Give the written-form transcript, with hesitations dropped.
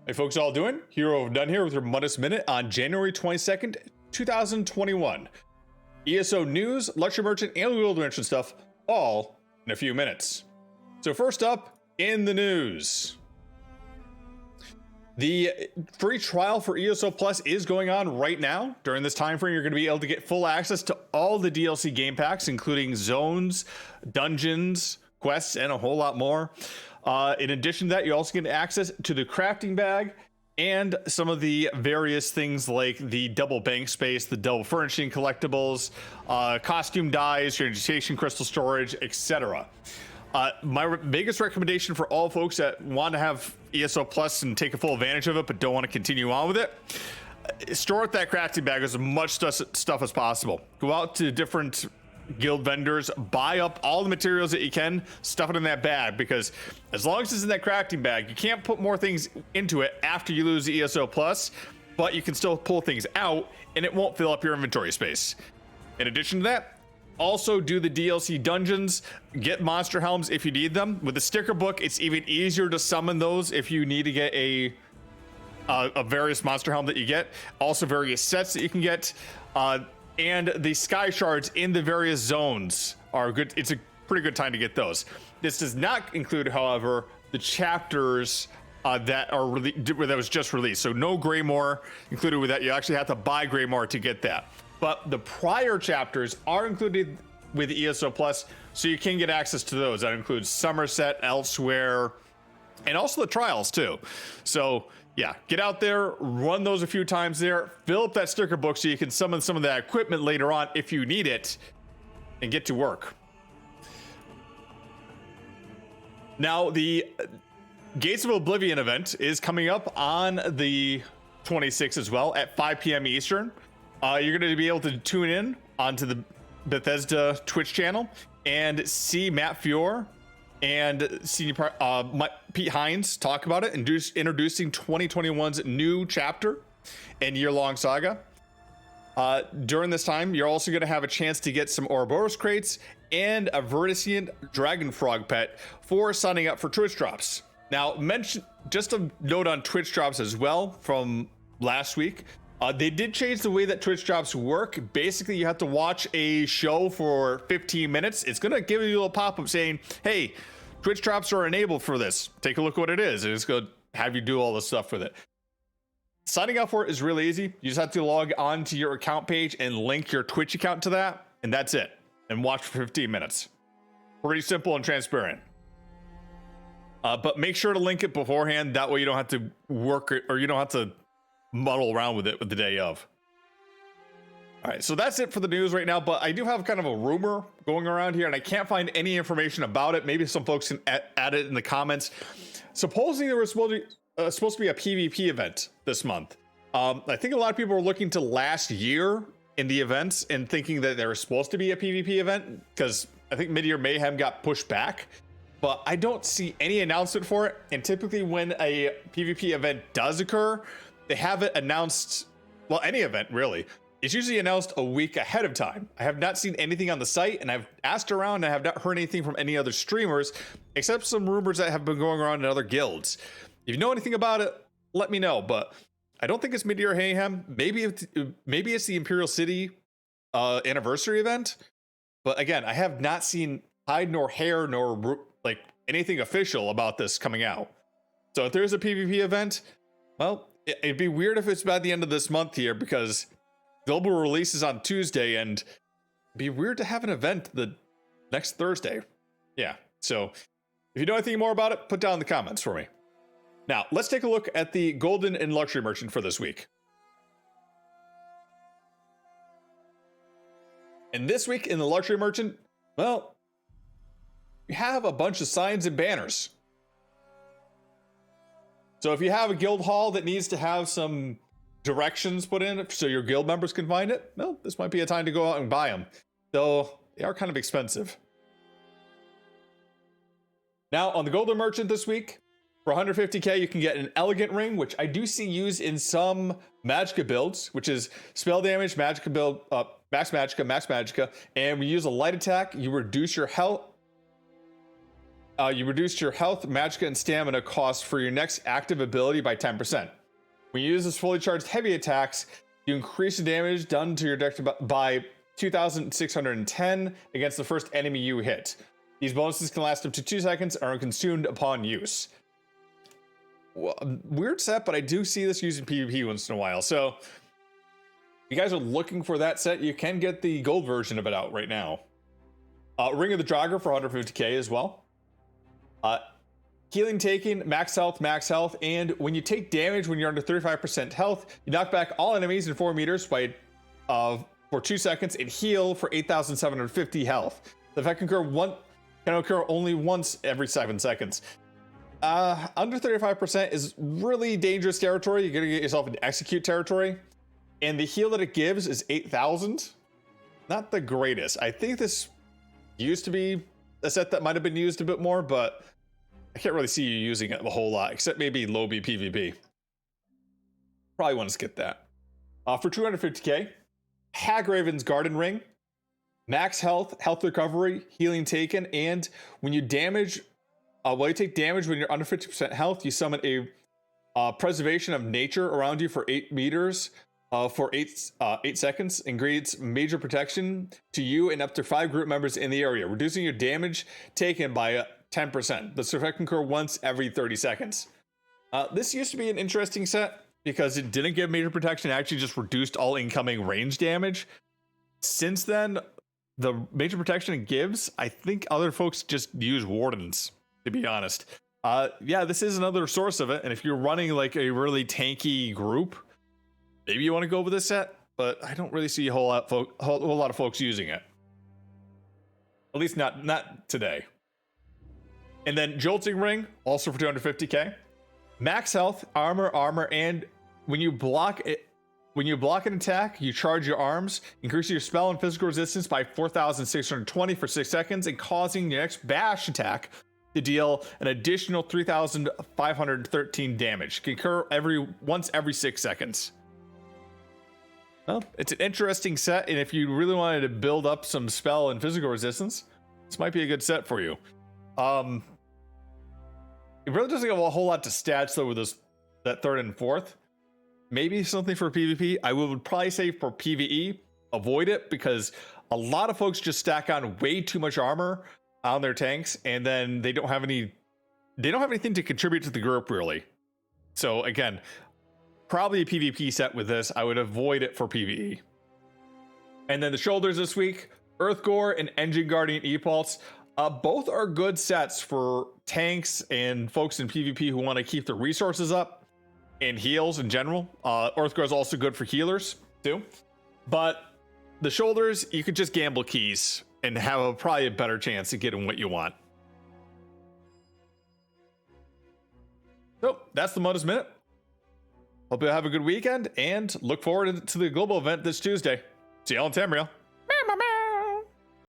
Hey folks, all doing? Hero of Done here with your Mundus Minute on January 22nd, 2021. ESO news, luxury merchant, and gold merchant stuff, all in a few minutes. So first up, in the news. The free trial for ESO Plus is going on right now. During this time frame, you're going to be able to get full access to all the DLC game packs, including zones, dungeons, quests, and a whole lot more. In addition to that, you also get access to the crafting bag and some of the various things like the double bank space, the double furnishing collectibles, costume dyes, your education crystal storage, etc. My biggest recommendation for all folks that want to have ESO Plus and take a full advantage of it but don't want to continue on with it, store at that crafting bag as much stuff as possible. Go out to different guild vendors, buy up all the materials that you can, stuff it in that bag, because as long as it's in that crafting bag, you can't put more things into it after you lose the ESO Plus, but you can still pull things out and it won't fill up your inventory space. In addition to that, also do the DLC dungeons, get monster helms if you need them. With the sticker book, it's even easier to summon those if you need to get a various monster helm that you get. Also various sets that you can get. And the sky shards in the various zones are good. It's a pretty good time to get those. This does not include, however, the chapters that was just released. So no Greymoor included with that. You actually have to buy Greymoor to get that. But the prior chapters are included with ESO Plus, so you can get access to those. That includes Somerset, Elsewhere, and also the trials too. So yeah, get out there, run those a few times there, fill up that sticker book so you can summon some of that equipment later on if you need it, and get to work. Now, the Gates of Oblivion event is coming up on the 26th as well at 5 p.m. Eastern. You're going to be able to tune in onto the Bethesda Twitch channel and see Matt Fior and senior Pete Hines talk about it, and introducing 2021's new chapter and year-long saga. During this time, you're also going to have a chance to get some Ouroboros crates and a Verdicient Dragon Frog pet for signing up for Twitch drops. Now, just a note on Twitch drops as well from last week. They did change the way that Twitch drops work. Basically, you have to watch a show for 15 minutes. It's going to give you a little pop-up saying, hey, Twitch drops are enabled for this. Take a look what it is. And it's going to have you do all this stuff with it. Signing up for it is really easy. You just have to log on to your account page and link your Twitch account to that. And that's it. And watch for 15 minutes. Pretty simple and transparent. But make sure to link it beforehand. That way you don't have to work it, or you don't have to muddle around with it with the day of. All right, so that's it for the news right now, but I do have kind of a rumor going around here and I can't find any information about it. Maybe some folks can add it in the comments. Supposedly there was supposed to be a PvP event this month. I think a lot of people were looking to last year in the events and thinking that there was supposed to be a PvP event, because I think Mid-Year Mayhem got pushed back, but I don't see any announcement for it. And typically when a PvP event does occur, they have it announced, well, any event really, it's usually announced a week ahead of time. I have not seen anything on the site, and I've asked around and I have not heard anything from any other streamers, except some rumors that have been going around in other guilds. If you know anything about it, let me know, but I don't think it's Mid-Year Mayhem. Maybe it's the Imperial City anniversary event, but again, I have not seen hide nor hair nor like anything official about this coming out. So if there's a PvP event, well, it'd be weird if it's by the end of this month here, because global release is on Tuesday, and it'd be weird to have an event the next Thursday. Yeah, so if you know anything more about it, put down in the comments for me. Now, let's take a look at the Golden and Luxury Merchant for this week. And this week in the Luxury Merchant, well, we have a bunch of signs and banners. So if you have a guild hall that needs to have some directions put in so your guild members can find it, well, this might be a time to go out and buy them, though they are kind of expensive. Now on the Golden Merchant this week, for 150k you can get an Elegant Ring, which I do see used in some Magicka builds, which is spell damage, Magicka build, max Magicka, and when you use a light attack, you reduce your health You reduced your health, magicka, and stamina cost for your next active ability by 10%. When you use this fully charged heavy attacks, you increase the damage done to your deck by 2,610 against the first enemy you hit. These bonuses can last up to 2 seconds and are consumed upon use. Well, weird set, but I do see this used in PvP once in a while. So if you guys are looking for that set, you can get the gold version of it out right now. Ring of the Draugr for 150k as well. Healing taken, max health, and when you take damage when you're under 35% health, you knock back all enemies in 4 meters by for 2 seconds and heal for 8,750 health. The effect can occur only once every 7 seconds. Under 35% is really dangerous territory. You're gonna get yourself into execute territory, and the heal that it gives is 8,000. Not the greatest. I think this used to be a set that might have been used a bit more, but I can't really see you using it a whole lot, except maybe low B PvP. Probably want to skip that. For 250k, Hagraven's Garden Ring, max health, health recovery, healing taken, and when you damage, you take damage when you're under 50% health, you summon a preservation of nature around you for 8 meters for 8 seconds, and grants major protection to you and up to 5 group members in the area, reducing your damage taken by 10%. This effect can occur once every 30 seconds. This used to be an interesting set because it didn't give major protection, it actually just reduced all incoming range damage. Since then, the major protection it gives, I think other folks just use wardens, to be honest. Yeah, this is another source of it, and if you're running like a really tanky group, maybe you want to go with this set, but I don't really see a whole lot of folks using it. At least not today. And then Jolting Ring, also for 250k. Max health, armor, and when you block an attack, you charge your arms, increasing your spell and physical resistance by 4,620 for 6 seconds, and causing your next bash attack to deal an additional 3,513 damage. Can occur once every 6 seconds. Well, it's an interesting set, and if you really wanted to build up some spell and physical resistance, this might be a good set for you. It really doesn't have a whole lot to stats though with that 3rd and 4th. Maybe something for PvP. I would probably say for PvE, avoid it, because a lot of folks just stack on way too much armor on their tanks, and then they don't have anything to contribute to the group really. So again, probably a PvP set with this. I would avoid it for PvE. And then the shoulders this week, Earthgore and Engine Guardian E-Pulse. Both are good sets for tanks and folks in PvP who want to keep their resources up and heals in general. Earthgore is also good for healers too. But the shoulders, you could just gamble keys and have probably a better chance of getting what you want. So that's the Mundus Minute. Hope you have a good weekend and look forward to the global event this Tuesday. See y'all in Tamriel.